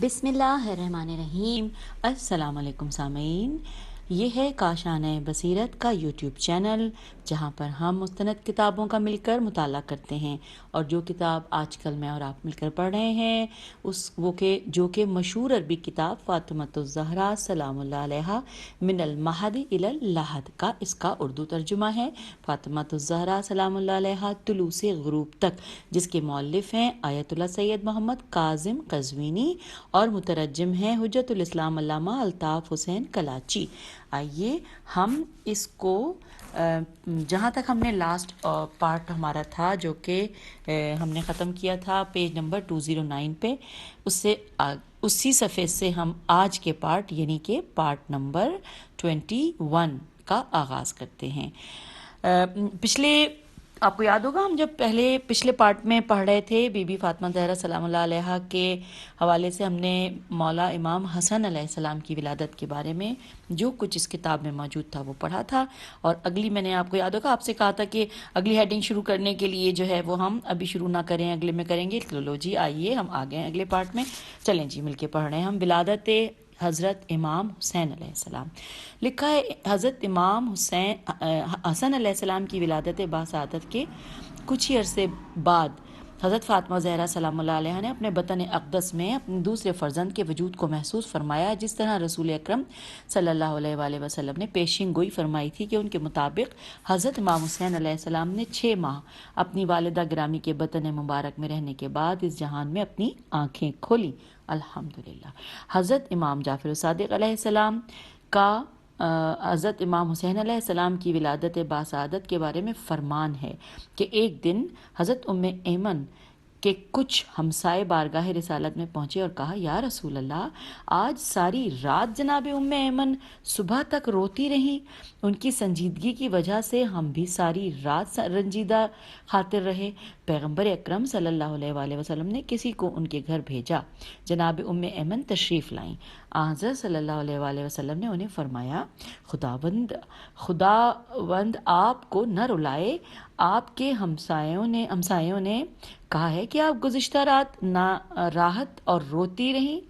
بسم اللہ الرحمن الرحیم۔ السلام علیکم سامعین، یہ ہے کاشان بصیرت کا یوٹیوب چینل جہاں پر ہم مستند کتابوں کا مل کر مطالعہ کرتے ہیں، اور جو کتاب آج کل میں اور آپ مل کر پڑھ رہے ہیں جو کہ مشہور عربی کتاب فاطمۃ الزہرا سلام اللہ علیہا من المہد الی اللحد کا اس کا اردو ترجمہ ہے۔ فاطمۃ الزہرا سلام اللہ علیہا طلوع سے غروب تک، جس کے مؤلف ہیں آیت اللہ سید محمد کاظم قزوینی اور مترجم ہیں حجت الاسلام علامہ الطاف حسین کلاچی۔ آئیے ہم اس کو جہاں تک ہم نے لاسٹ پارٹ ہمارا تھا جو کہ ہم نے ختم کیا تھا پیج نمبر 209 پہ، اسی صفحے سے ہم آج کے پارٹ یعنی کہ پارٹ نمبر 21 کا آغاز کرتے ہیں۔ پچھلے آپ کو یاد ہوگا ہم جب پچھلے پارٹ میں پڑھ رہے تھے بی بی فاطمہ زہرا سلام اللہ علیہا کے حوالے سے، ہم نے مولا امام حسن علیہ السلام کی ولادت کے بارے میں جو کچھ اس کتاب میں موجود تھا وہ پڑھا تھا، اور اگلی میں نے آپ کو یاد ہوگا آپ سے کہا تھا کہ اگلی ہیڈنگ شروع کرنے کے لیے جو ہے وہ ہم ابھی شروع نہ کریں، اگلے میں کریں گے۔ لو جی آئیے ہم آ گئے اگلے پارٹ میں، چلیں جی مل کے پڑھ رہے ہیں ہم۔ ولادت حضرت امام حسین علیہ السلام۔ لکھا ہے حضرت امام حسن علیہ السلام کی ولادت باسعادت کے کچھ ہی عرصے بعد حضرت فاطمہ زہرا سلام اللہ علیہ نے اپنے بطن اقدس میں اپنے دوسرے فرزند کے وجود کو محسوس فرمایا، جس طرح رسول اکرم صلی اللہ علیہ وآلہ وسلم نے پیشین گوئی فرمائی تھی کہ ان کے مطابق حضرت امام حسین علیہ السلام نے 6 ماہ اپنی والدہ گرامی کے بطن مبارک میں رہنے کے بعد اس جہان میں اپنی آنکھیں کھولیں۔ الحمدللہ۔ حضرت امام جعفر صادق علیہ السلام کا حضرت امام حسین علیہ السلام کی ولادت باسعادت کے بارے میں فرمان ہے کہ ایک دن حضرت ام ایمن کے کچھ ہمسائے بارگاہ رسالت میں پہنچے اور کہا، یا رسول اللہ، آج ساری رات جناب ام ایمن صبح تک روتی رہیں، ان کی سنجیدگی کی وجہ سے ہم بھی ساری رات رنجیدہ خاطر رہے۔ پیغمبر اکرم صلی اللہ علیہ وآلہ وسلم نے کسی کو ان کے گھر بھیجا، جناب ام ایمن تشریف لائیں۔ حضرت صلی اللہ علیہ وآلہ وسلم نے انہیں فرمایا، خداوند آپ کو نہ رلائے، آپ کے ہمسایوں نے کہا ہے کہ آپ گزشتہ رات راحت اور روتی رہیں،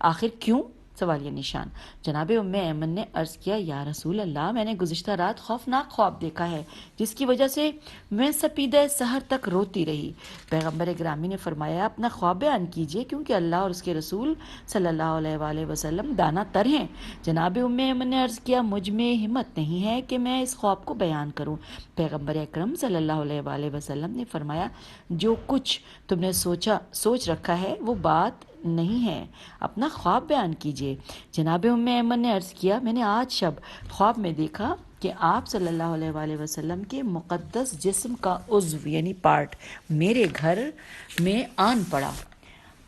آخر کیوں؟ سوالیہ نشان۔ جناب ام ایمن نے عرض کیا، یا رسول اللہ، میں نے گزشتہ رات خوفناک خواب دیکھا ہے جس کی وجہ سے میں سپیدہ سحر تک روتی رہی۔ پیغمبر گرامی نے فرمایا، اپنا خواب بیان کیجئے کیونکہ اللہ اور اس کے رسول صلی اللہ علیہ وآلہ وسلم دانا تر ہیں۔ جناب ام ایمن نے عرض کیا، مجھ میں ہمت نہیں ہے کہ میں اس خواب کو بیان کروں۔ پیغمبر اکرم صلی اللہ علیہ وآلہ وسلم نے فرمایا، جو کچھ تم نے سوچ رکھا ہے وہ بات نہیں ہے، اپنا خواب بیان کیجئے۔ جناب ام ایمن نے عرض کیا، میں نے آج شب خواب میں دیکھا کہ آپ صلی اللہ علیہ وآلہ وسلم کے مقدس جسم کا عضو یعنی پارٹ میرے گھر میں آن پڑا۔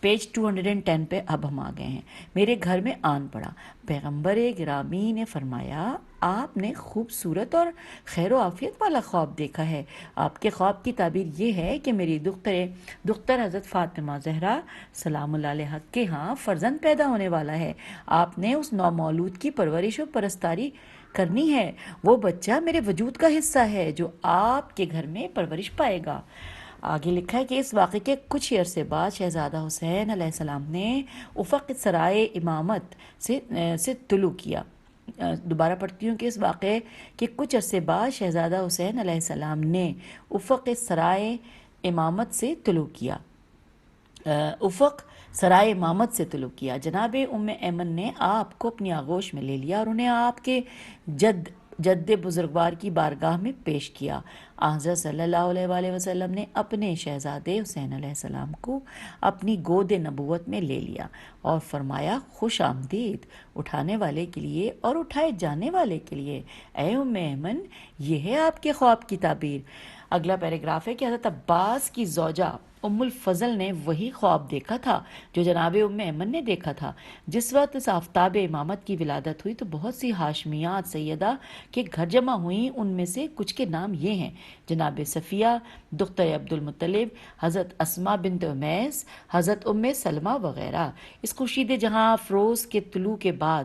پیج 210 پہ اب ہم آ گئے ہیں۔ میرے گھر میں آن پڑا۔ پیغمبر گرامی نے فرمایا، آپ نے خوبصورت اور خیر و عافیت والا خواب دیکھا ہے۔ آپ کے خواب کی تعبیر یہ ہے کہ میری دختر حضرت فاطمہ زہرا سلام اللہ علیہا کے ہاں فرزند پیدا ہونے والا ہے۔ آپ نے اس نومولود کی پرورش و پرستاری کرنی ہے۔ وہ بچہ میرے وجود کا حصہ ہے جو آپ کے گھر میں پرورش پائے گا۔ آگے لکھا ہے کہ اس واقعے کے کچھ ہی عرصے بعد شہزادہ حسین علیہ السلام نے افق سرائے امامت سے طلوع کیا۔ دوبارہ پڑھتی ہوں کہ اس واقعے کے کچھ عرصے بعد شہزادہ حسین علیہ السلام نے افق سرائے امامت سے طلوع کیا۔ جناب ام ایمن نے آپ کو اپنی آغوش میں لے لیا اور انہیں آپ کے جد بزرگوار کی بارگاہ میں پیش کیا۔ حضرت صلی اللہ علیہ وآلہ وسلم نے اپنے شہزادے حسین علیہ السلام کو اپنی گود نبوت میں لے لیا اور فرمایا، خوش آمدید اٹھانے والے کے لیے اور اٹھائے جانے والے کے لیے، اے ام ایمن، یہ ہے آپ کے خواب کی تعبیر۔ اگلا پیراگراف ہے کہ حضرت عباس کی زوجہ ام الفضل نے وہی خواب دیکھا تھا جو جناب ام ایمن نے دیکھا تھا۔ جس وقت اس آفتاب امامت کی ولادت ہوئی تو بہت سی ہاشمیات سیدہ کے گھر جمع ہوئیں۔ ان میں سے کچھ کے نام یہ ہیں: جناب صفیہ دختر عبد المطلب، حضرت اسماء بنت امیس، حضرت ام سلمہ وغیرہ۔ اس خورشید جہاں افروز کے طلوع کے بعد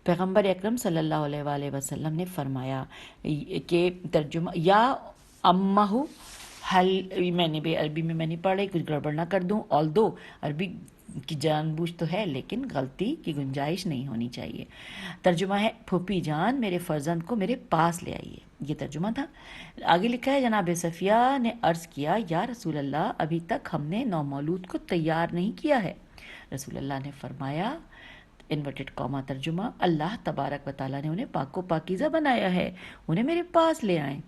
پیغمبر اکرم صلی اللہ علیہ وآلہ وسلم نے فرمایا کہ ترجمہ یا امہ حل، میں نے بھی عربی میں نہیں پڑھے، کچھ گڑبڑ نہ کر دوں، although عربی کی جان بوجھ تو ہے لیکن غلطی کی گنجائش نہیں ہونی چاہیے۔ ترجمہ ہے پھوپھی جان میرے فرزند کو میرے پاس لے آئیے، یہ ترجمہ تھا۔ آگے لکھا ہے جناب صفیہ نے عرض کیا یا رسول اللہ ابھی تک ہم نے نومولود کو تیار نہیں کیا ہے۔ رسول اللہ نے فرمایا انورٹڈ کاما ترجمہ اللہ تبارک و تعالیٰ نے انہیں پاک و پاکیزہ بنایا ہے، انہیں میرے پاس لے آئیں،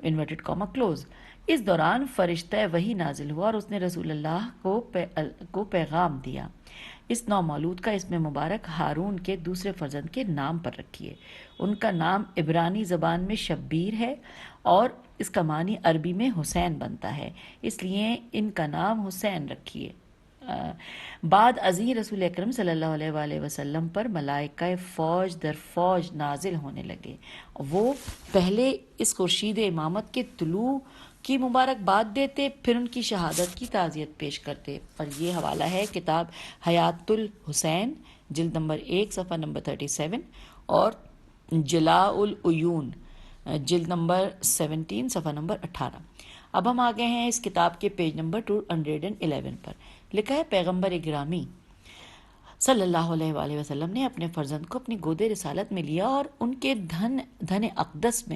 انورٹڈ کاما کلوز۔ اس دوران فرشتہ وحی نازل ہوا اور اس نے رسول اللہ کو پیغام دیا، اس نومولود کا اسم مبارک ہارون کے دوسرے فرزند کے نام پر رکھیے، ان کا نام عبرانی زبان میں شبیر ہے اور اس کا معنی عربی میں حسین بنتا ہے، اس لیے ان کا نام حسین رکھیے۔ بعد ازیں رسول اکرم صلی اللہ علیہ وآلہ وسلم پر ملائکہ فوج در فوج نازل ہونے لگے، وہ پہلے اس خورشید امامت کے طلوع کی مبارکباد دیتے، پھر ان کی شہادت کی تعزیت پیش کرتے۔ اور یہ حوالہ ہے کتاب حیات الحسین جلد نمبر 1 صفحہ نمبر 37 اور جلاء العیون جلد نمبر 17 صفحہ نمبر 18۔ اب ہم آگے ہیں اس کتاب کے پیج نمبر 211 پر۔ لکھا ہے پیغمبر گرامی صلی اللہ علیہ وآلہ وسلم نے اپنے فرزند کو اپنی گود رسالت میں لیا اور ان کے دہن اقدس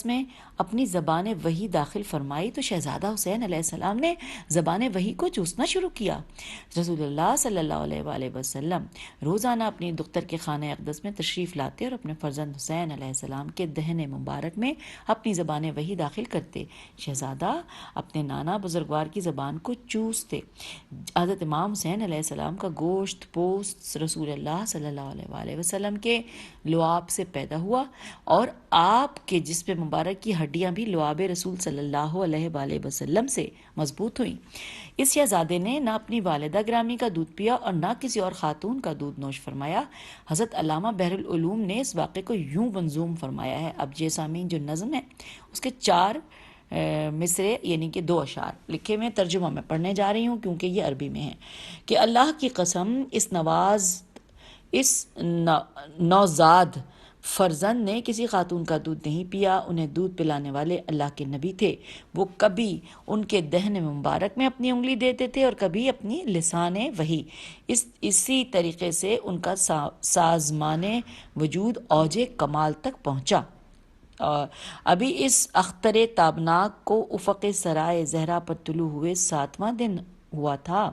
میں اپنی زبان وحی داخل فرمائی تو شہزادہ حسین علیہ السلام نے زبان وحی کو چوسنا شروع کیا۔ رسول اللہ صلی اللہ علیہ وآلہ وسلم روزانہ اپنی دختر کے خانہ اقدس میں تشریف لاتے اور اپنے فرزند حسین علیہ السلام کے دہن مبارک میں اپنی زبان وحی داخل کرتے، شہزادہ اپنے نانا بزرگوار کی زبان کو چوستے۔ حضرت امام حسین علیہ السلام کا گوشت پوست رسول اللہ صلی اللہ علیہ وآلہ وسلم کے لعاب سے پیدا ہوا اور آپ کے جسم مبارک کی ہڈیاں بھی لعاب رسول صلی اللہ علیہ وآلہ وسلم سے مضبوط ہوئیں۔ اس شہزادے نے نہ اپنی والدہ گرامی کا دودھ پیا اور نہ کسی اور خاتون کا دودھ نوش فرمایا۔ حضرت علامہ بحر العلوم نے اس واقعے کو یوں منظوم فرمایا ہے۔ اب یہ سامعین جو نظم ہے اس کے 4 مصرے یعنی کہ 2 اشعار لکھے میں، ترجمہ میں پڑھنے جا رہی ہوں کیونکہ یہ عربی میں ہے کہ اللہ کی قسم اس نوزاد فرزند نے کسی خاتون کا دودھ نہیں پیا، انہیں دودھ پلانے والے اللہ کے نبی تھے، وہ کبھی ان کے دہن مبارک میں اپنی انگلی دیتے تھے اور کبھی اپنی لسان وحی، اسی طریقے سے ان کا سازمان وجود اوج کمال تک پہنچا۔ ابھی اس اختر تابناک کو افق سرائے زہرا پر طلوع ہوئے 7واں دن ہوا تھا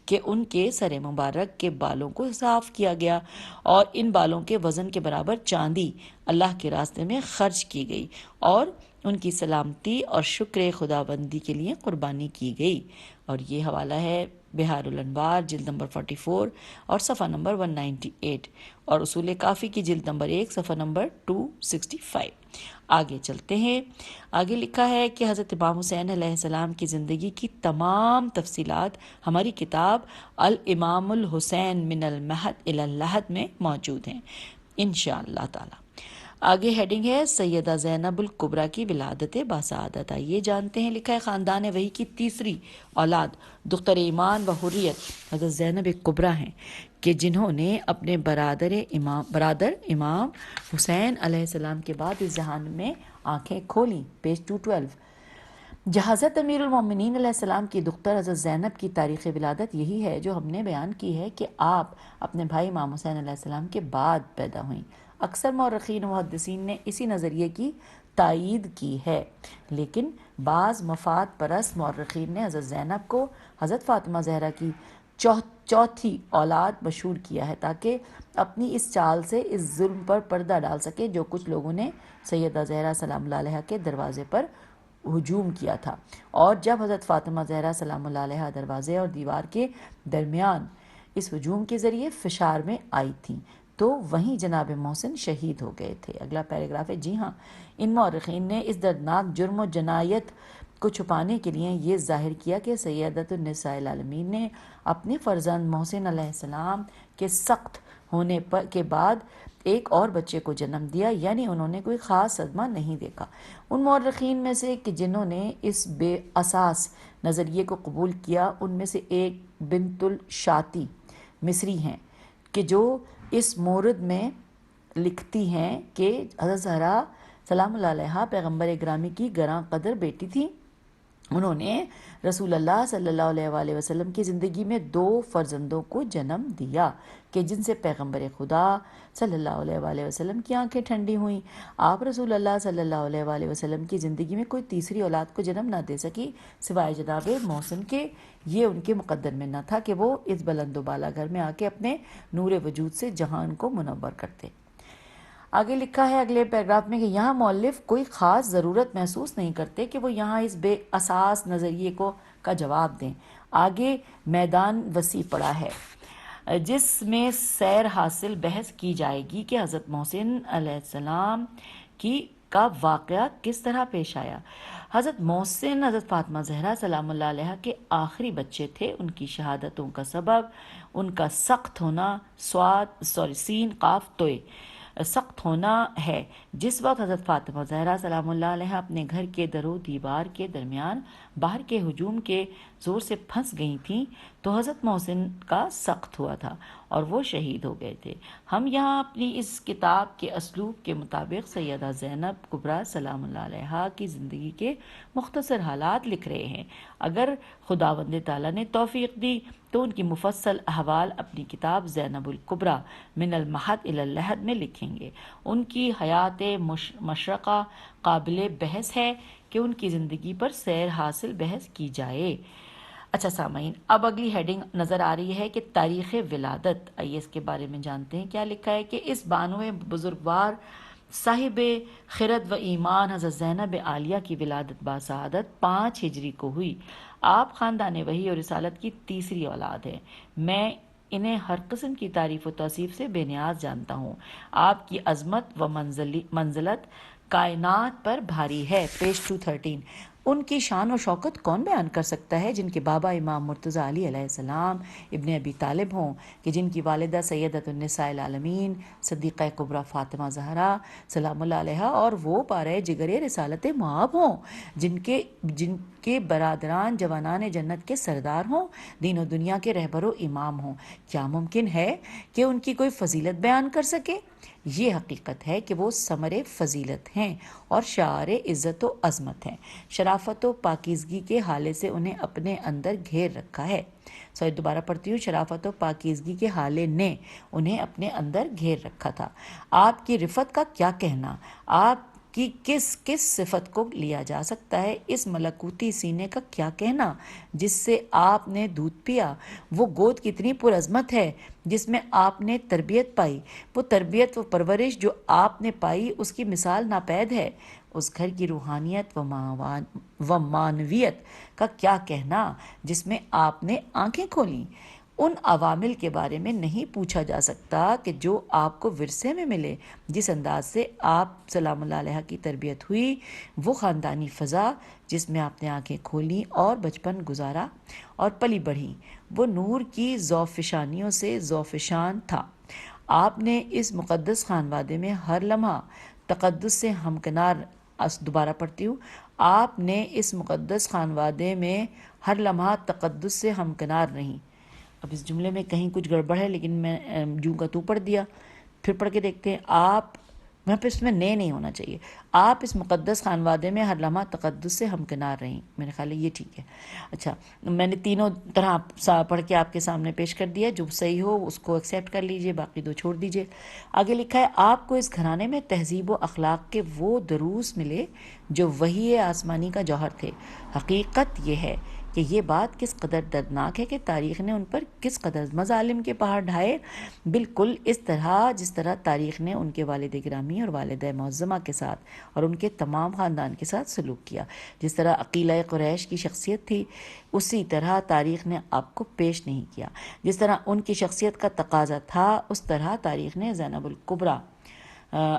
کہ ان کے سر مبارک کے بالوں کو صاف کیا گیا اور ان بالوں کے وزن کے برابر چاندی اللہ کے راستے میں خرچ کی گئی اور ان کی سلامتی اور شکر خداوندی کے لیے قربانی کی گئی۔ اور یہ حوالہ ہے بہار الانوار جلد نمبر 44 اور صفحہ نمبر 198 اور اصول کافی کی جلد نمبر 1 صفحہ نمبر 265۔ آگے چلتے ہیں۔ آگے لکھا ہے کہ حضرت امام حسین علیہ السلام کی زندگی کی تمام تفصیلات ہماری کتاب الامام الحسین من المہد الی اللحد میں موجود ہیں انشاءاللہ تعالی۔ آگے ہیڈنگ ہے سیدہ زینب الکبریٰ کی ولادت باسعادت۔ آئیے جانتے ہیں۔ لکھا ہے خاندان وحی کی تیسری اولاد دختر ایمان و حریت حضرت زینب کبریٰ ہیں کہ جنہوں نے اپنے برادر امام حسین علیہ السلام کے بعد اس جہان میں آنکھیں کھولیں۔ پیج 212۔ حضرت امیر المومنین علیہ السلام کی دختر حضرت زینب کی تاریخ ولادت یہی ہے جو ہم نے بیان کی ہے کہ آپ اپنے بھائی امام حسین علیہ السلام کے بعد پیدا ہوئیں۔ اکثر مورخین و محدثین نے اسی نظریے کی تائید کی ہے، لیکن بعض مفاد پرست مورخین نے حضرت زینب کو حضرت فاطمہ زہرا کی چوتھی اولاد مشہور کیا ہے تاکہ اپنی اس چال سے اس ظلم پر پردہ ڈال سکے جو کچھ لوگوں نے سیدہ زہرا سلام اللہ علیہا کے دروازے پر ہجوم کیا تھا، اور جب حضرت فاطمہ زہرا سلام اللہ علیہا دروازے اور دیوار کے درمیان اس ہجوم کے ذریعے فشار میں آئی تھیں تو وہیں جناب محسن شہید ہو گئے تھے۔ اگلا پیراگراف ہے۔ جی ہاں، ان مورخین نے اس دردناک جرم و جنایت کو چھپانے کے لیے یہ ظاہر کیا کہ سیدۃ النساء العالمین نے اپنے فرزند محسن علیہ السلام کے سخت ہونے کے بعد ایک اور بچے کو جنم دیا، یعنی انہوں نے کوئی خاص صدمہ نہیں دیکھا۔ ان مورخین میں سے کہ جنہوں نے اس بے اساس نظریے کو قبول کیا ان میں سے ایک بنت الشاطی مصری ہیں کہ جو اس مورد میں لکھتی ہیں کہ حضرت زہرا سلام اللہ علیہا پیغمبر گرامی کی گراں قدر بیٹی تھی انہوں نے رسول اللہ صلی اللہ علیہ وآلہ وسلم کی زندگی میں 2 فرزندوں کو جنم دیا کہ جن سے پیغمبر خدا صلی اللہ علیہ وآلہ وسلم کی آنکھیں ٹھنڈی ہوئیں۔ آپ رسول اللہ صلی اللہ علیہ وآلہ وسلم کی زندگی میں کوئی تیسری اولاد کو جنم نہ دے سکی سوائے جناب محسن کے۔ یہ ان کے مقدر میں نہ تھا کہ وہ اس بلند و بالا گھر میں آ کے اپنے نور وجود سے جہان کو منور کرتے۔ آگے لکھا ہے اگلے پیراگراف میں کہ یہاں مؤلف کوئی خاص ضرورت محسوس نہیں کرتے کہ وہ یہاں اس بے اساس نظریے کا جواب دیں۔ آگے میدان وسیع پڑا ہے جس میں سیر حاصل بحث کی جائے گی کہ حضرت محسن علیہ السلام کا واقعہ کس طرح پیش آیا۔ حضرت محسن حضرت فاطمہ زہرا سلام اللہ علیہ کے آخری بچے تھے۔ ان کی شہادتوں کا سبب ان کا سخت ہونا سین قاف توئے سخت ہونا ہے۔ جس وقت حضرت فاطمہ زہرا سلام اللہ علیہ اپنے گھر کے در و دیوار کے درمیان باہر کے ہجوم کے زور سے پھنس گئی تھیں تو حضرت محسن کا سخت ہوا تھا اور وہ شہید ہو گئے تھے۔ ہم یہاں اپنی اس کتاب کے اسلوب کے مطابق سیدہ زینب کبریٰ سلام اللہ علیہ کی زندگی کے مختصر حالات لکھ رہے ہیں۔ اگر خداوند تعالیٰ نے توفیق دی تو ان کی مفصل احوال اپنی کتاب زینب الکبریٰ من المہد الی اللحد میں لکھیں گے۔ ان کی حیات مشرقہ قابل بحث ہے کہ ان کی زندگی پر سیر حاصل بحث کی جائے۔ اچھا سامعین، اب اگلی ہیڈنگ نظر آ رہی ہے کہ تاریخ ولادت۔ آئیے اس کے بارے میں جانتے ہیں۔ کیا لکھا ہے کہ اس بانو بزرگوار صاحب خرد و ایمان حضرت زینب عالیہ کی ولادت باسعادت 5 ہجری کو ہوئی۔ آپ خاندان وحی اور رسالت کی تیسری اولاد ہیں۔ میں انہیں ہر قسم کی تعریف و توصیف سے بے نیاز جانتا ہوں۔ آپ کی عظمت و منزلت کائنات پر بھاری ہے۔ پیج 213۔ ان کی شان و شوکت کون بیان کر سکتا ہے جن کے بابا امام مرتضیٰ علی علیہ السلام ابن ابی طالب ہوں، کہ جن کی والدہ سیدۃ النساء العالمین صدیقہ کبریٰ فاطمہ زہرا سلام اللہ علیہ اور وہ پارہ جگر رسالت مآب ہوں، جن کے برادران جوانان جنت کے سردار ہوں، دین و دنیا کے رہبر و امام ہوں۔ کیا ممکن ہے کہ ان کی کوئی فضیلت بیان کر سکے؟ یہ حقیقت ہے کہ وہ ثمر فضیلت ہیں اور شعار عزت و عظمت ہیں۔ شرافت و پاکیزگی کے حالے سے انہیں اپنے اندر گھیر رکھا ہے۔ دوبارہ پڑھتی ہوں۔ شرافت و پاکیزگی کے حالے نے انہیں اپنے اندر گھیر رکھا تھا۔ آپ کی رفت کا کیا کہنا؟ آپ کی کس صفت کو لیا جا سکتا ہے؟ اس ملکوتی سینے کا کیا کہنا جس سے آپ نے دودھ پیا؟ وہ گود کتنی پرعظمت ہے جس میں آپ نے تربیت پائی۔ وہ تربیت و پرورش جو آپ نے پائی اس کی مثال ناپید ہے۔ اس گھر کی روحانیت و معنویت کا کیا کہنا جس میں آپ نے آنکھیں کھولیں؟ ان عوامل کے بارے میں نہیں پوچھا جا سکتا کہ جو آپ کو ورثے میں ملے۔ جس انداز سے آپ سلام اللہ علیہ کی تربیت ہوئی، وہ خاندانی فضا جس میں آپ نے آنکھیں کھولیں اور بچپن گزارا اور پلی بڑھی، وہ نور کی ذوفشانیوں سے ذوفشان تھا۔ آپ نے اس مقدس خانوادے میں ہر لمحہ تقدس سے ہمکنار دوبارہ پڑھتی ہوں۔ آپ نے اس مقدس خانوادے میں ہر لمحہ تقدس سے ہمکنار رہیں۔ اب اس جملے میں کہیں کچھ گڑبڑ ہے لیکن میں جوں کا تو پڑھ دیا، پھر پڑھ کے دیکھتے ہیں۔ آپ وہاں پہ اس میں نئے نہیں ہونا چاہیے۔ آپ اس مقدس خانوادے میں ہر لمحہ تقدس سے ہمکنار رہیں۔ میرے خیال ہے یہ ٹھیک ہے۔ اچھا، میں نے تینوں طرح پڑھ کے آپ کے سامنے پیش کر دیا۔ جو صحیح ہو اس کو ایکسیپٹ کر لیجئے، باقی دو چھوڑ دیجئے۔ آگے لکھا ہے آپ کو اس گھرانے میں تہذیب و اخلاق کے وہ دروس ملے جو وحی آسمانی کا جوہر تھے۔ حقیقت یہ ہے کہ یہ بات کس قدر دردناک ہے کہ تاریخ نے ان پر کس قدر مظالم کے پہاڑ ڈھائے، بالکل اس طرح جس طرح تاریخ نے ان کے والد گرامی اور والدہ معظمہ کے ساتھ اور ان کے تمام خاندان کے ساتھ سلوک کیا۔ جس طرح عقیلہ قریش کی شخصیت تھی اسی طرح تاریخ نے آپ کو پیش نہیں کیا۔ جس طرح ان کی شخصیت کا تقاضا تھا اس طرح تاریخ نے زینب الکبریٰ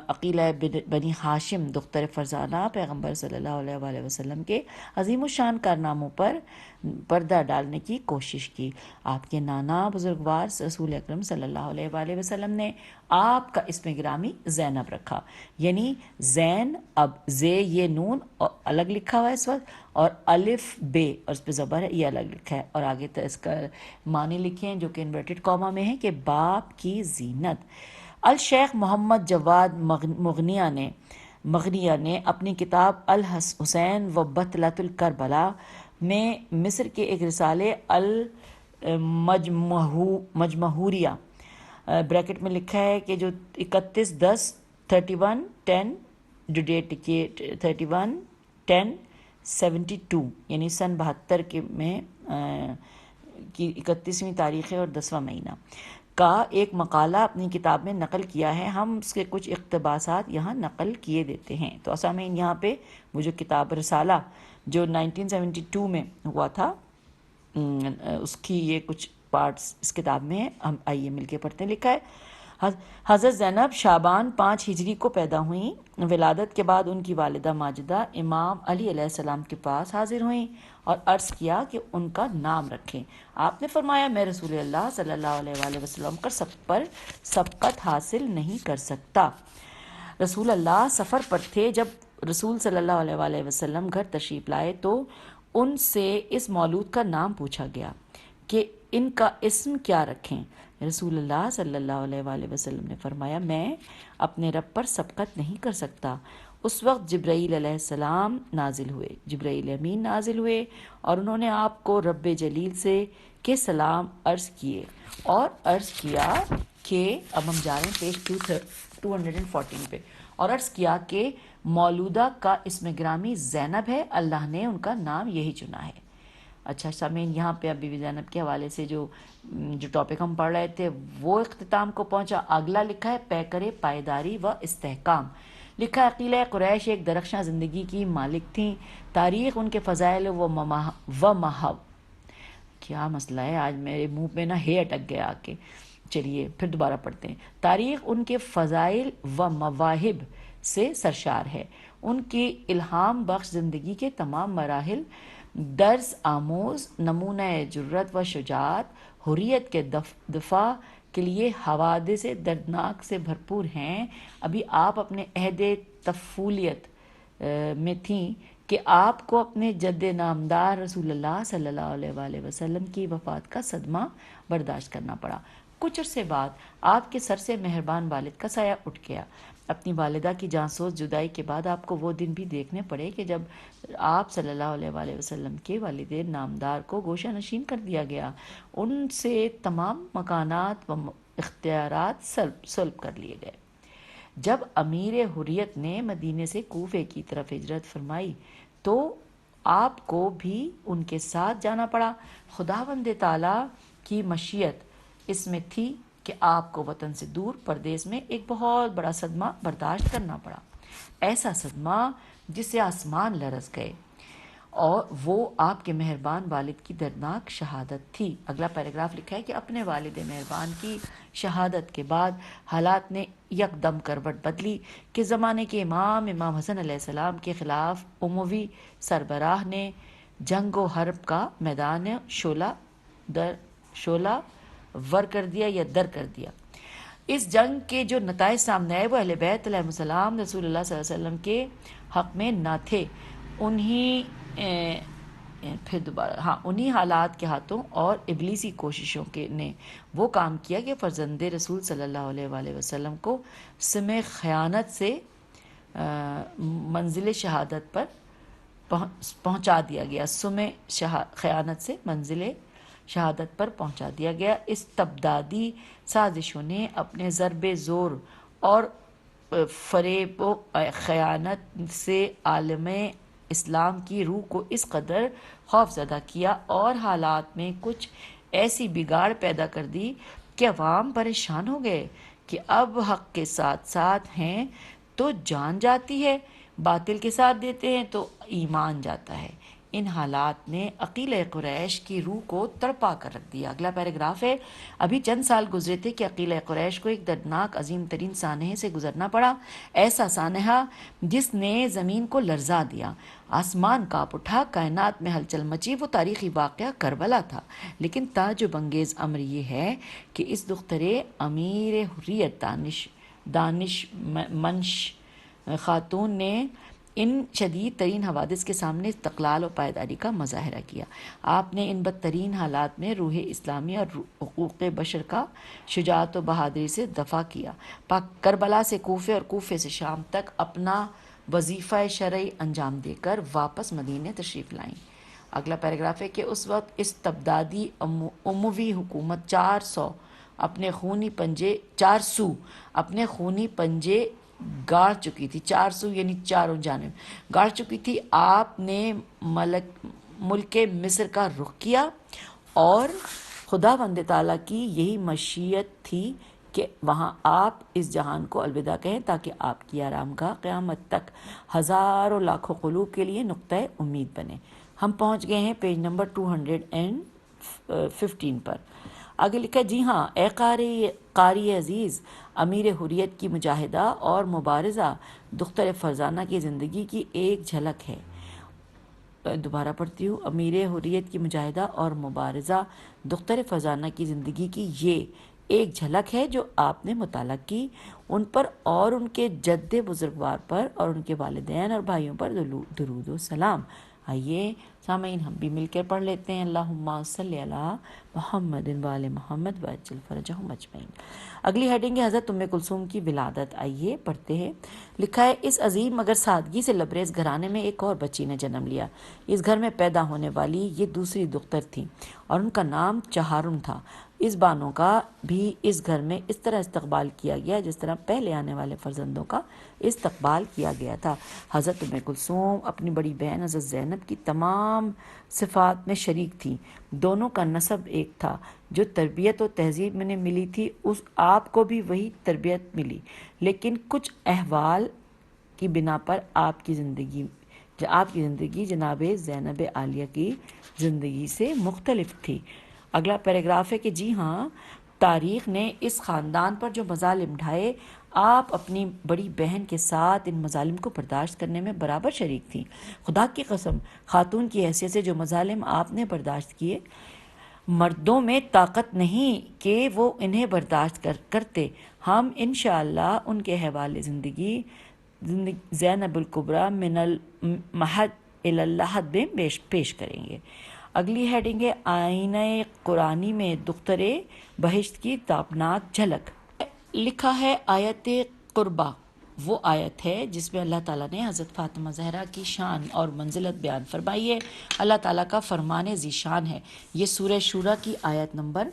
عقیلہ بنی ہاشم دختر فرزانہ پیغمبر صلی اللہ علیہ وآلہ وسلم کے عظیم الشان کارناموں پر پردہ ڈالنے کی کوشش کی۔ آپ کے نانا بزرگوار رسول اکرم صلی اللہ علیہ وآلہ وسلم نے آپ کا اسم گرامی زینب رکھا، یعنی زین، اب زے یہ نون الگ لکھا ہوا ہے اس وقت، اور الف بے اور اس پہ زبر ہے، یہ الگ لکھا ہے، اور آگے اس کا معنی لکھے ہیں جو کہ انورٹڈ کاما میں ہے کہ باپ کی زینت۔ الشیخ محمد جواد مغنیہ نے مغنیہ نے اپنی کتاب الحسین و بطلۃ الکربلا میں مصر کے ایک رسالے المجمہوریہ بریکٹ میں لکھا ہے کہ جو 31/10/31 جو ڈیٹ کی 31/10/72 یعنی سن 72 کے میں کی 31ویں تاریخ ہے اور 10واں مہینہ کا ایک مقالہ اپنی کتاب میں نقل کیا ہے. ہم اس کے کچھ اقتباسات یہاں نقل کیے دیتے ہیں. تو اسامین یہاں پہ وہ جو کتاب رسالہ جو 1972 میں ہوا تھا اس کی یہ کچھ پارٹس اس کتاب میں ہیں. ہم آئیے مل کے پڑھتے ہیں. لکھا ہے حضرت زینب شعبان 5 ہجری کو پیدا ہوئیں. ولادت کے بعد ان کی والدہ ماجدہ امام علی علیہ السلام کے پاس حاضر ہوئیں اور عرض کیا کہ ان کا نام رکھیں. آپ نے فرمایا میں رسول اللہ صلی اللہ علیہ وآلہ وسلم پر سبقت حاصل نہیں کر سکتا. رسول اللہ سفر پر تھے. جب رسول صلی اللہ علیہ وآلہ وسلم گھر تشریف لائے تو ان سے اس مولود کا نام پوچھا گیا کہ ان کا اسم کیا رکھیں. رسول اللہ صلی اللہ علیہ وآلہ وسلم نے فرمایا میں اپنے رب پر سبقت نہیں کر سکتا. اس وقت جبرائیل علیہ السلام نازل ہوئے. جبرائیل امین نازل ہوئے اور انہوں نے آپ کو رب جلیل سے کے سلام عرض کیے اور عرض کیا کہ اب ہم جا رہے ہیں پیج 214 پہ اور عرض کیا کہ مولودہ کا اسم گرامی زینب ہے. اللہ نے ان کا نام یہی چنا ہے. اچھا سامعین یہاں پہ اب بی بی زینب کے حوالے سے جو ٹاپک ہم پڑھ رہے تھے وہ اختتام کو پہنچا. اگلا لکھا ہے پیکر پائیداری و استحکام. لکھا ہے عقیلہ قریش ایک درخشاں زندگی کی مالک تھیں. تاریخ ان کے فضائل و محو کیا مسئلہ ہے آج میرے منہ پہ نا ہے اٹک گیا آ کے. چلیے پھر دوبارہ پڑھتے ہیں. تاریخ ان کے فضائل و مواہب سے سرشار ہے. ان کی الہام بخش زندگی کے تمام مراحل درس آموز نمونہ جرت و شجاعت حریت کے دفاع کے لیے حوادث دردناک سے بھرپور ہیں. ابھی آپ اپنے عہد طفولیت میں تھیں کہ آپ کو اپنے جد نامدار رسول اللہ صلی اللہ علیہ وآلہ وسلم کی وفات کا صدمہ برداشت کرنا پڑا. کچھ عرصے بعد آپ کے سر سے مہربان والد کا سایہ اٹھ گیا. اپنی والدہ کی جانسوز جدائی کے بعد آپ کو وہ دن بھی دیکھنے پڑے کہ جب آپ صلی اللہ علیہ وآلہ وسلم کے والدین نامدار کو گوشہ نشین کر دیا گیا. ان سے تمام مکانات و اختیارات سلب کر لیے گئے. جب امیر حریت نے مدینے سے کوفے کی طرف ہجرت فرمائی تو آپ کو بھی ان کے ساتھ جانا پڑا. خداوند تعالیٰ کی مشیت اس میں تھی کہ آپ کو وطن سے دور پردیس میں ایک بہت بڑا صدمہ برداشت کرنا پڑا. ایسا صدمہ جس سے آسمان لرز گئے اور وہ آپ کے مہربان والد کی دردناک شہادت تھی. اگلا پیراگراف لکھا ہے کہ اپنے والد مہربان کی شہادت کے بعد حالات نے یکدم کروٹ بدلی کہ زمانے کے امام حسن علیہ السلام کے خلاف اموی سربراہ نے جنگ و حرب کا میدان شعلہ ور کر دیا یا در کر دیا. اس جنگ کے جو نتائج سامنے آئے وہ اہل بیت علیہ السلام رسول اللہ صلی اللہ علیہ وسلم کے حق میں نہ تھے. انہی حالات کے ہاتھوں اور ابلیسی کوششوں نے وہ کام کیا کہ فرزند رسول صلی اللہ علیہ وآلہ وسلم کو سم خیانت سے منزل شہادت پر پہنچا دیا گیا. سم خیانت سے منزل شہادت پر پہنچا دیا گیا. اس تبدادی سازشوں نے اپنے ضرب زور اور فریب و خیانت سے عالم اسلام کی روح کو اس قدر خوف زدہ کیا اور حالات میں کچھ ایسی بگاڑ پیدا کر دی کہ عوام پریشان ہو گئے کہ اب حق کے ساتھ ساتھ ہیں تو جان جاتی ہے، باطل کے ساتھ دیتے ہیں تو ایمان جاتا ہے. ان حالات نے عقیلہ قریش کی روح کو تڑپا کر رکھ دیا. اگلا پیراگراف ہے ابھی چند سال گزرے تھے کہ عقیلہ قریش کو ایک دردناک عظیم ترین سانحے سے گزرنا پڑا. ایسا سانحہ جس نے زمین کو لرزا دیا، آسمان کانپ اٹھا، کائنات میں ہلچل مچی. وہ تاریخی واقعہ کربلا تھا. لیکن تعجب انگیز امر یہ ہے کہ اس دختر امیر حریت دانش منش خاتون نے ان شدید ترین حوادث کے سامنے استقلال و پائیداری کا مظاہرہ کیا. آپ نے ان بدترین حالات میں روح اسلامی اور حقوق بشر کا شجاعت و بہادری سے دفاع کیا. کربلا سے کوفے اور کوفے سے شام تک اپنا وظیفہ شرعی انجام دے کر واپس مدینے تشریف لائیں۔ اگلا پیراگراف ہے کہ اس وقت استبدادی اموی حکومت 400 اپنے خونی پنجے گاڑ چکی تھی، 400 یعنی چاروں جانب گاڑ چکی تھی۔ آپ نے ملک مصر کا رخ کیا اور خداوند تعالیٰ کی یہی مشیت تھی کہ وہاں آپ اس جہان کو الوداع کہیں تاکہ آپ کی آرام گاہ قیامت تک ہزاروں لاکھوں قلوب کے لیے نقطۂ امید بنے۔ ہم پہنچ گئے ہیں پیج نمبر 215 پر۔ آگے لکھا جی ہاں اے قاری عزیز، امیر حریت کی مجاہدہ اور مبارزہ دختر فرزانہ کی زندگی کی ایک جھلک ہے۔ دوبارہ پڑھتی ہوں، امیر حریت کی مجاہدہ اور مبارزہ دختر فرزانہ کی زندگی کی یہ ایک جھلک ہے جو آپ نے مطالعہ کی، ان پر اور ان کے جد بزرگوار پر اور ان کے والدین اور بھائیوں پر درود و سلام۔ آئیے سامعین ہم بھی مل کر پڑھ لیتے ہیں، اللہم صلی علی محمد وآل محمد وعجل فرجہم اجمعین۔ اگلی ہیڈنگ ہے حضرت ام کلثوم کی ولادت۔ آئیے پڑھتے ہیں۔ لکھا ہے اس عظیم مگر سادگی سے لبریز گھرانے میں ایک اور بچی نے جنم لیا۔ اس گھر میں پیدا ہونے والی یہ دوسری دختر تھی اور ان کا نام چہارم تھا۔ اس بانو کا بھی اس گھر میں اس طرح استقبال کیا گیا جس طرح پہلے آنے والے فرزندوں کا استقبال کیا گیا تھا۔ حضرت ام کلثوم اپنی بڑی بہن حضرت زینب کی تمام صفات میں شریک تھی۔ دونوں کا نسب ایک تھا۔ جو تربیت و تہذیب میں نے ملی تھی اس آپ کو بھی وہی تربیت ملی، لیکن کچھ احوال کی بنا پر آپ کی زندگی جناب زینب عالیہ کی زندگی سے مختلف تھی۔ اگلا پیراگراف ہے کہ جی ہاں تاریخ نے اس خاندان پر جو مظالم ڈھائے، آپ اپنی بڑی بہن کے ساتھ ان مظالم کو برداشت کرنے میں برابر شریک تھیں۔ خدا کی قسم، خاتون کی حیثیت سے جو مظالم آپ نے برداشت کیے، مردوں میں طاقت نہیں کہ وہ انہیں برداشت کرتے۔ ہم انشاءاللہ ان کے حوالے زندگی زینب الکبریٰ من المہد الی اللحد میں پیش کریں گے۔ اگلی ہیڈنگ ہے آئینہ قرآنی میں دختر بہشت کی تابناک جھلک۔ لکھا ہے آیت قربہ وہ آیت ہے جس میں اللہ تعالیٰ نے حضرت فاطمہ زہرا کی شان اور منزلت بیان فرمائی ہے۔ اللہ تعالیٰ کا فرمان ذی شان ہے۔ یہ سورہ شورى کی آیت نمبر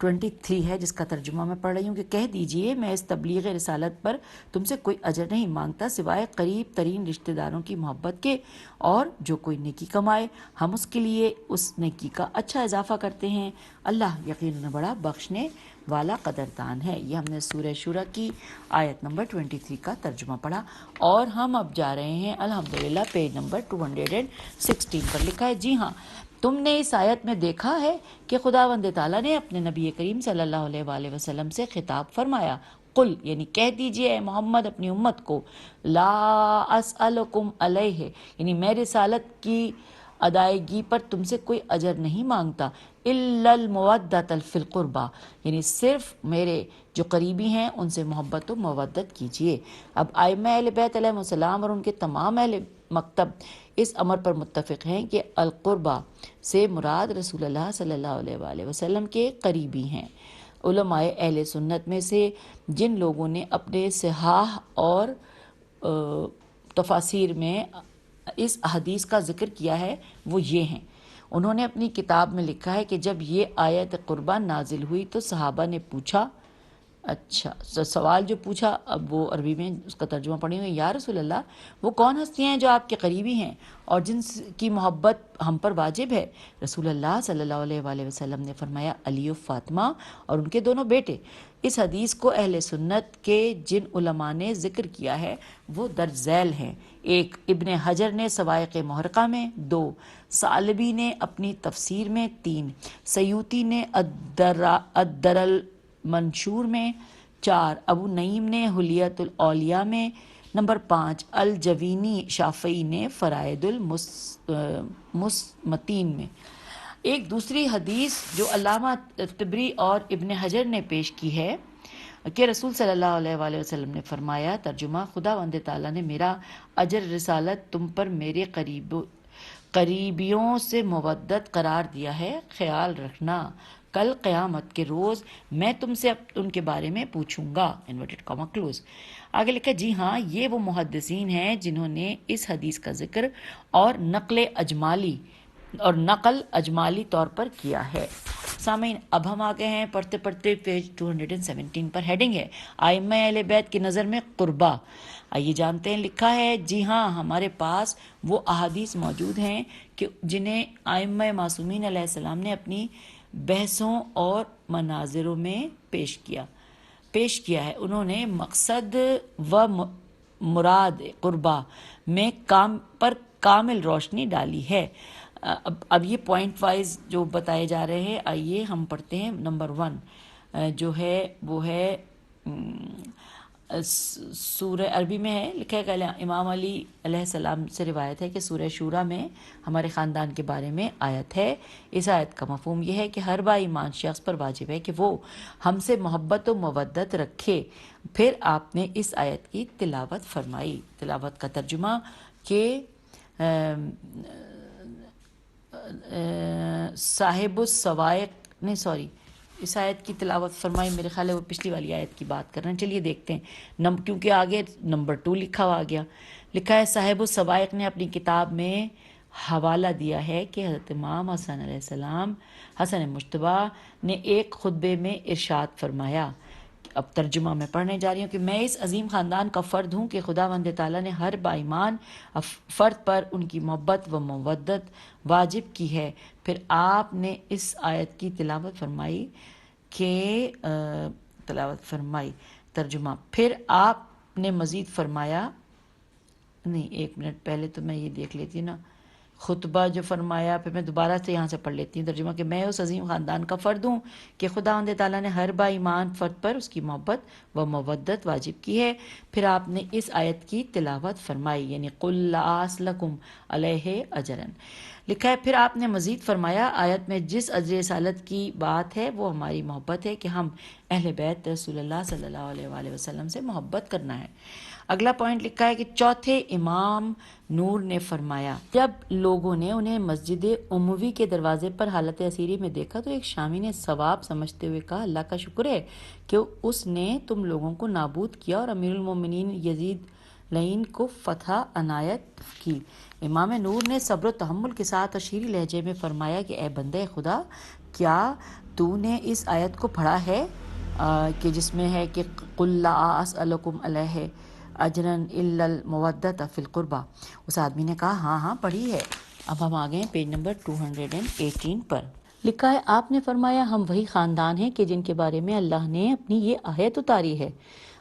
23 ہے جس کا ترجمہ میں پڑھ رہی ہوں کہ کہہ دیجئے میں اس تبلیغ رسالت پر تم سے کوئی اجر نہیں مانگتا سوائے قریب ترین رشتہ داروں کی محبت کے، اور جو کوئی نیکی کمائے ہم اس کے لیے اس نیکی کا اچھا اضافہ کرتے ہیں۔ اللہ یقیناً بڑا بخشنے والا قدردان ہے۔ یہ ہم نے سورہ شورى کی آیت نمبر 23 کا ترجمہ پڑھا، اور ہم اب جا رہے ہیں الحمدللہ پیج نمبر 216 پر۔ لکھا ہے جی ہاں تم نے اس آیت میں دیکھا ہے کہ خداوند تعالیٰ نے اپنے نبی کریم صلی اللہ علیہ وآلہ وسلم سے خطاب فرمایا، قل یعنی کہہ دیجئے اے محمد اپنی امت کو، لا اسألکم علیہ یعنی میں رسالت کی ادائیگی پر تم سے کوئی اجر نہیں مانگتا، الا المودۃ فی القربہ یعنی صرف میرے جو قریبی ہیں ان سے محبت و مودت کیجیے۔ اب ائمہ اہل بیت علیہ السلام اور ان کے تمام اہل مکتب اس امر پر متفق ہیں کہ القربہ سے مراد رسول اللہ صلی اللہ علیہ وآلہ وسلم کے قریبی ہیں۔ علماء اہل سنت میں سے جن لوگوں نے اپنے صحاح اور تفاسیر میں اس حدیث کا ذکر کیا ہے وہ یہ ہیں۔ انہوں نے اپنی کتاب میں لکھا ہے کہ جب یہ آیت قربہ نازل ہوئی تو صحابہ نے پوچھا، سوال جو پوچھا اب وہ عربی میں اس کا ترجمہ پڑھی ہوئی، یا رسول اللہ وہ کون ہستیاں ہیں جو آپ کے قریبی ہیں اور جن کی محبت ہم پر واجب ہے؟ رسول اللہ صلی اللہ علیہ وآلہ وسلم نے فرمایا علی و فاطمہ اور ان کے دونوں بیٹے۔ اس حدیث کو اہل سنت کے جن علماء نے ذکر کیا ہے وہ درج ذیل ہیں: 1 ابن حجر نے سوائق محرقہ میں، 2 ثعلبی نے اپنی تفسیر میں، 3 سیوطی نے الدر منشور میں، 4 ابو نعیم نے حلیت الاولیاء میں، نمبر 5 الجوینی شافعی نے فرائد المسمتین میں۔ ایک دوسری حدیث جو علامہ طبری اور ابن حجر نے پیش کی ہے کہ رسول صلی اللہ علیہ وآلہ وسلم نے فرمایا، ترجمہ خداوند تعالیٰ نے میرا اجر رسالت تم پر میرے قریبیوں سے مودت قرار دیا ہے، خیال رکھنا کل قیامت کے روز میں تم سے ان کے بارے میں پوچھوں گا، انورٹڈ کاما کلوز۔ آگے لکھا جی ہاں یہ وہ محدثین ہیں جنہوں نے اس حدیث کا ذکر اور نقل اجمالی طور پر کیا ہے۔ سامعین اب ہم آگے ہیں پڑھتے پڑھتے پیج 217 پر، ہیڈنگ ہے ائمہ اہل بیت کی نظر میں قربا۔ آئیے جانتے ہیں، لکھا ہے جی ہاں ہمارے پاس وہ احادیث موجود ہیں کہ جنہیں ائمہ معصومین علیہ السلام نے اپنی بحثوں اور مناظروں میں پیش کیا ہے۔ انہوں نے مقصد و مراد قربا میں پر کامل روشنی ڈالی ہے۔ اب یہ پوائنٹ وائز جو بتائے جا رہے ہیں، آئیے ہم پڑھتے ہیں۔ نمبر 1 جو ہے وہ ہے سورہ عربی میں ہے، لکھا ہے کہ امام علی علیہ السلام سے روایت ہے کہ سورہ شورا میں ہمارے خاندان کے بارے میں آیت ہے۔ اس آیت کا مفہوم یہ ہے کہ ہر با ایمان شخص پر واجب ہے کہ وہ ہم سے محبت و مودت رکھے۔ پھر آپ نے اس آیت کی تلاوت فرمائی۔ تلاوت کا ترجمہ کہ صاحب السوائق اس آیت کی تلاوت فرمائی، میرے خیال ہے وہ پچھلی والی آیت کی بات کر رہے ہیں۔ چلیے دیکھتے ہیں، کیونکہ آگے نمبر 2 لکھا ہوا گیا، لکھا ہے صاحب السوائق نے اپنی کتاب میں حوالہ دیا ہے کہ حضرت امام حسن علیہ السلام حسن مجتبی نے ایک خطبے میں ارشاد فرمایا۔ اب ترجمہ میں پڑھنے جا رہی ہوں کہ میں اس عظیم خاندان کا فرد ہوں کہ خداوند تعالیٰ نے ہر با ایمان فرد پر ان کی محبت و مودت واجب کی ہے۔ پھر آپ نے اس آیت کی تلاوت فرمائی ترجمہ پھر آپ نے مزید فرمایا، نہیں ایک منٹ پہلے تو میں یہ دیکھ لیتی ہوں نا، خطبہ جو فرمایا، پھر میں دوبارہ سے یہاں سے پڑھ لیتی ہوں ترجمہ کہ میں اس عظیم خاندان کا فرد ہوں کہ خداوند تعالیٰ نے ہر با ایمان فرد پر اس کی محبت و مودت واجب کی ہے۔ پھر آپ نے اس آیت کی تلاوت فرمائی، یعنی قل لا اسلکم علیہ اجرا۔ لکھا ہے پھر آپ نے مزید فرمایا آیت میں جس اجر رسالت کی بات ہے وہ ہماری محبت ہے کہ ہم اہل بیت رسول اللہ صلی اللہ علیہ وآلہ وسلم سے محبت کرنا ہے۔ اگلا پوائنٹ لکھا ہے کہ چوتھے امام نور نے فرمایا جب لوگوں نے انہیں مسجد اموی کے دروازے پر حالت اسیری میں دیکھا تو ایک شامی نے ثواب سمجھتے ہوئے کہا اللہ کا شکر ہے کہ اس نے تم لوگوں کو نابود کیا اور امیر المومنین یزید لعین کو فتح عنایت کی۔ امام نور نے صبر و تحمل کے ساتھ اور شیریں لہجے میں فرمایا کہ اے بندے خدا، کیا تو نے اس آیت کو پڑھا ہے کہ جس میں ہے کہ قل لا اسألکم علیہ اجرا الا المودۃ فی القربہ؟ اس آدمی نے کہا ہاں پڑھی ہے۔ اب ہم آگئے پیج نمبر 218 پر، لکھا ہے آپ نے فرمایا ہم وہی خاندان ہیں کہ جن کے بارے میں اللہ نے اپنی یہ آیت اتاری ہے۔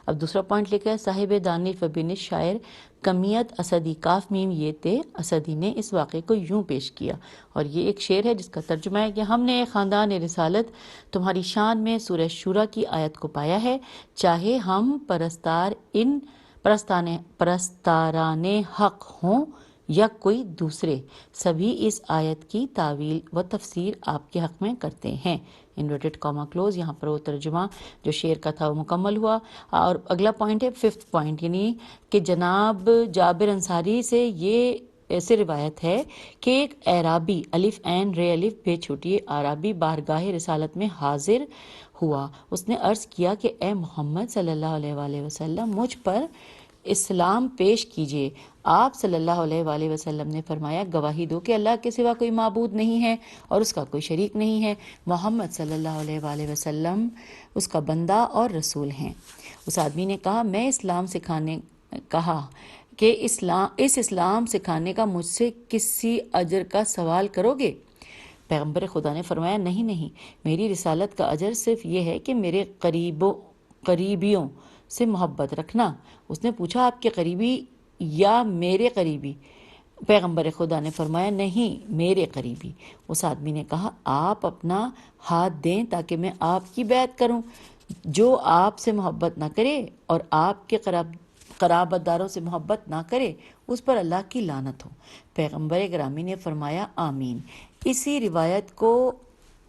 اب دوسرا پوائنٹ لکھا ہے صاحب دانی فبین شاعر کمیت اسدی کاف میم یہ تے اسدی نے اس واقعے کو یوں پیش کیا، اور یہ ایک شعر ہے جس کا ترجمہ ہے کہ ہم نے خاندان رسالت تمہاری شان میں سورہ شورا کی آیت کو پایا ہے، چاہے ہم پرستاران حق ہوں یا کوئی دوسرے، سبھی اس آیت کی تعویل و تفسیر آپ کے حق میں کرتے ہیں۔ انورٹڈ کاما کلوز، یہاں پر وہ ترجمہ جو شعر کا تھا وہ مکمل ہوا۔ اور اگلا پوائنٹ ہے 5th پوائنٹ، یعنی کہ جناب جابر انصاری سے یہ ایسے روایت ہے کہ ایک اعرابی الف عین رے الف بے چھوٹی اعرابی بارگاہ رسالت میں حاضر ہوا۔ اس نے عرض کیا کہ اے محمد صلی اللہ علیہ وآلہ وسلم مجھ پر اسلام پیش کیجئے۔ آپ صلی اللہ علیہ وآلہ وسلم نے فرمایا گواہی دو کہ اللہ کے سوا کوئی معبود نہیں ہے اور اس کا کوئی شریک نہیں ہے، محمد صلی اللہ علیہ وآلہ وسلم اس کا بندہ اور رسول ہیں۔ اس آدمی نے کہا میں اسلام سکھانے کا مجھ سے کسی اجر کا سوال کرو گے؟ پیغمبر خدا نے فرمایا نہیں، میری رسالت کا اجر صرف یہ ہے کہ میرے قریبیوں سے محبت رکھنا۔ اس نے پوچھا آپ کے قریبی یا میرے قریبی؟ پیغمبر خدا نے فرمایا نہیں، میرے قریبی۔ اس آدمی نے کہا آپ اپنا ہاتھ دیں تاکہ میں آپ کی بیعت کروں۔ جو آپ سے محبت نہ کرے اور آپ کے قرابت داروں سے محبت نہ کرے اس پر اللہ کی لعنت ہو۔ پیغمبر گرامی نے فرمایا آمین۔ اسی روایت کو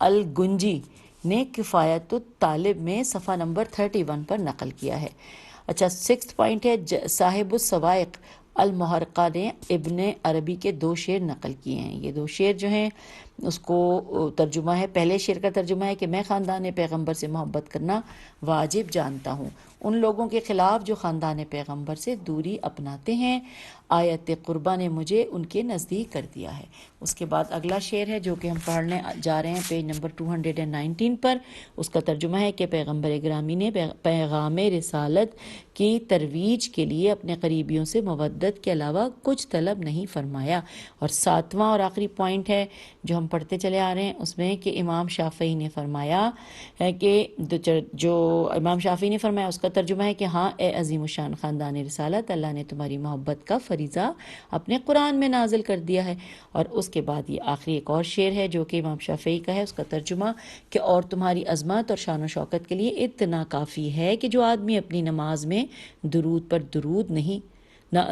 الگنجی نے کفایت الطالب میں صفحہ نمبر 31 پر نقل کیا ہے۔ اچھا 6th پوائنٹ ہے صاحب السوائق المحرقہ نے ابن عربی کے 2 شعر نقل کیے ہیں۔ یہ 2 شعر جو ہیں اس کو ترجمہ ہے، پہلے شعر کا ترجمہ ہے کہ میں خاندان پیغمبر سے محبت کرنا واجب جانتا ہوں ان لوگوں کے خلاف جو خاندان پیغمبر سے دوری اپناتے ہیں، آیت قربہ نے مجھے ان کے نزدیک کر دیا ہے۔ اس کے بعد اگلا شعر ہے جو کہ ہم پڑھنے جا رہے ہیں پیج نمبر 219 پر، اس کا ترجمہ ہے کہ پیغمبر گرامی نے پیغام رسالت کی ترویج کے لیے اپنے قریبیوں سے مودت کے علاوہ کچھ طلب نہیں فرمایا۔ اور ساتواں اور آخری پوائنٹ ہے جو ہم پڑھتے چلے آ رہے ہیں اس میں کہ امام شافعی نے فرمایا ہے کہ جو امام شافعی نے فرمایا اس کا ترجمہ ہے کہ ہاں اے عظیم الشان خاندان رسالت، اللہ نے تمہاری محبت کا فریضہ اپنے قرآن میں نازل کر دیا ہے۔ اور اس کے بعد یہ آخری ایک اور شعر ہے جو کہ امام شافعی کا ہے، اس کا ترجمہ کہ اور تمہاری عظمت اور شان و شوکت کے لیے اتنا کافی ہے کہ جو آدمی اپنی نماز میں درود پر درود نہیں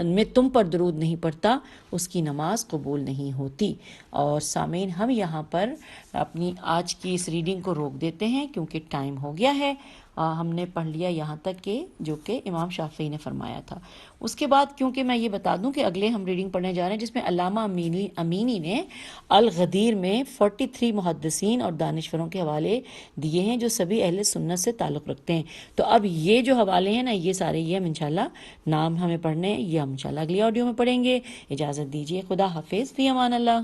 میں تم پر درود نہیں پڑھتا اس کی نماز قبول نہیں ہوتی۔ اور سامعین ہم یہاں پر اپنی آج کی اس ریڈنگ کو روک دیتے ہیں کیونکہ ٹائم ہو گیا ہے۔ ہم نے پڑھ لیا یہاں تک کہ جو کہ امام شافعی نے فرمایا تھا۔ اس کے بعد کیونکہ میں یہ بتا دوں کہ اگلے ہم ریڈنگ پڑھنے جا رہے ہیں جس میں علامہ امینی نے الغدیر میں 43 محدثین اور دانشوروں کے حوالے دیے ہیں جو سبھی اہل سنت سے تعلق رکھتے ہیں۔ تو اب یہ جو حوالے ہیں نا یہ سارے یہ ہم انشاءاللہ نام ہمیں پڑھنے ہیں، یہ ہم انشاءاللہ اگلی آڈیو میں پڑھیں گے۔ اجازت دیجیے، خدا حافظ، فی امان اللہ۔